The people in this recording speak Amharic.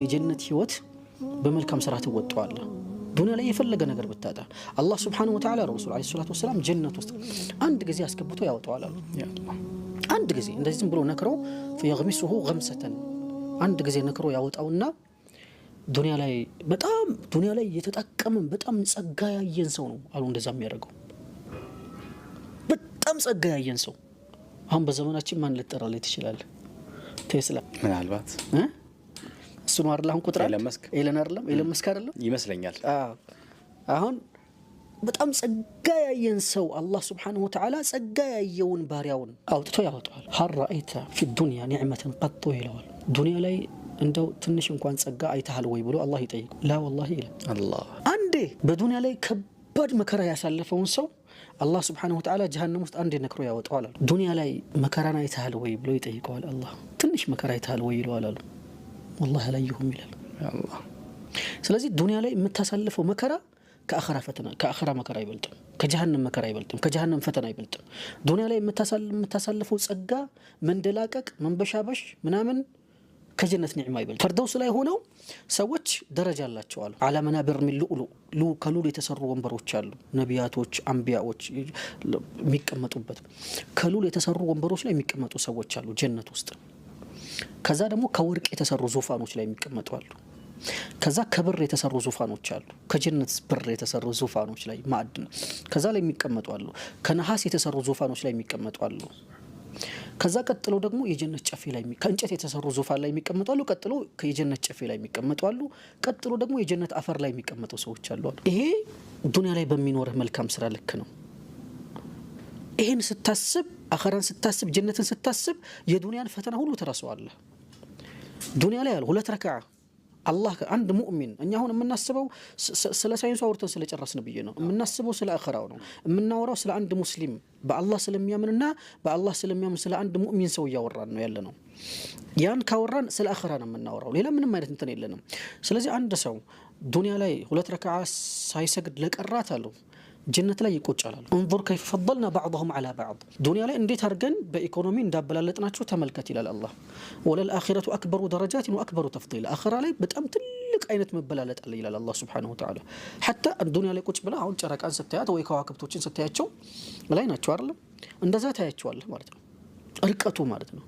የጀነት ህይወት በመልካም ስራ ተወጣዋለህ። ዱንያ ላይ የፈለገ ነገር ብታጣ አላህ Subhanahu Wa Ta'ala ረሱል አለይሂ ሰላቱ ወሰለም ጀነት ውስጥ አንድ ጊዜ አስገብቶ ያወጣዋል አሉ። አንድ ጊዜ እንደዚህ ዝም ብሎ ነክሮ فيغمسه غمسة አንድ ጊዜ ነክሮ ያወጣውና ዱንያ ላይ የተጠቀመን በጣም ጸጋ ያየን ሰው ነው አሉ። እንደዛ የሚያደርገው በጣም ጸጋ ያየን ሰው አሁን በዘመናችን ማን ልጠራለት ይችላል? ቴስላ ምናልባት እሱ ነው አይደል? አሁን ቁጥር ኤለን መስክ አይደለም ይመስለኛል። አሁን በጣም ጸጋ ያየን ሰው አላህ Subhanahu Wa Ta'ala ጸጋ ያየውን ባሪያውን አውጥቶ ያወጣዋል። هل رأيت في الدنيا نعمة قط ይለዋል። ዱንያ ላይ እንደው ትንሽ እንኳን ጸጋ አይተሃል ወይ ብሎ አላህ ይጠይቅ። ላ والله ይላል። አላህ አንዴ በዱንያ ላይ ከባድ መከራ ያሳለፈውን ሰው አላህ Subhanahu Wa Ta'ala ጀሃነም ውስጥ አንዴ ነክሮ ያወጣዋል። ዱንያ ላይ መከራን አይተሃል ወይ ብሎ ይጠይቀዋል። አላህ ትንሽ መከራ አይተሃል ወይ ይለዋል አሉ። والله لا يهم ይላል አላህ። ስለዚህ ዱንያ ላይ የምታሳልፈው መከራ ከአኺራ መከራ አይበልጥም፣ ከጀሃነም መከራ አይበልጥም፣ ከጀሃነም ፈተና አይበልጥም። ዱንያ ላይ የምታሳልፈው ጸጋ መንደላቀቅ መንበሻበሽ ምናምን ከጀነት ኒዕማ አይበልጥም። ፈርደውስ ላይ ሆነው ሰዎች ደረጃ አላቸው አሉ። على منابر من لؤلؤ ከሉል የተሰሩ ወንበሮች አሉ። ነቢያቶች አንቢያዎች የሚቀመጡበት ከሉል የተሰሩ ወንበሮች ላይ የሚቀመጡ ሰዎች አሉ ጀነት ውስጥ። ከዛ ደግሞ ከወርቅ የተሰሩ ዙፋኖች ላይ የሚቀመጡ አሉ። ከዛ ከብር የተሰሩ ዙፋኖች አሉ። ከጀነት ብር የተሰሩ ዙፋኖች ላይ ማዕድን ከዛ ላይ የሚቀመጡ አሉ። ከነሐስ የተሰሩ ዙፋኖች ላይ የሚቀመጡ አሉ። ከዛ ቀጥሎ ደግሞ የጀነት ጨፌ ላይ ከእንጨት የተሰሩ ዙፋን ላይ የሚቀመጡ አሉ። ቀጥሎ ከየጀነት ጨፌ ላይ የሚቀመጡ አሉ። ቀጥሎ ደግሞ የጀነት አፈር ላይ የሚቀመጡ ሰዎች አሉ። ይሄ ዱንያ ላይ በሚኖርህ መልካም ስራ ልክ ነው። ይሄን ስታስብ አኺራን ስታስብ ጀነትን ስታስብ የዱንያን ፈተና ሁሉ ተረሳዋለህ። ዱንያ ላይ ያለው ሁለት ረካዓ አላህ አንድ ሙእሚን እኛ አሁን የምናስበው ስለ ሳይንሱ አውርተን ስለጨረስን ብዬ ነው። የምናስበው ስለ አኺራው ነው። የምናወራው ስለ አንድ ሙስሊም በአላህ ስለሚያምንና በአላህ ስለሚያምን ስለ አንድ ሙእሚን ሰው ያወራን ነው ያለነው። ያን ካወራን ስለ አኺራ ነው የምናወራው። ሌላ ምንም አይነት እንትን የለንም። ስለዚህ አንድ ሰው ዱንያ ላይ ሁለት ረካዓ ሳይሰግድ ለቀራት አለው ጀነት ላይ ይቆጫላል። انظر كيف فضلنا بعضهم على بعض ዱንያ ላይ እንዴት አድርገን በኢኮኖሚ እንዳበላለጥናቸው ተመልከት ይላል አላህ። ወለልአኺረቱ አክበሩ ደረጃት ወአክበሩ ተፍዲል አኺራ ላይ በጣም ትልቅ አይነት መበላለጥ አለ ይላል አላህ Subhanahu Wa Ta'ala። حتى ዱንያ ላይ ቁጭ ብላ አሁን ጨረቃን ስታያት ወይ ከዋክብቶችን ስታያቸው ላይ ናቸው አይደል? እንደዛ ታያቸዋለህ ማለት ነው። ርቀቱ ማለት ነው።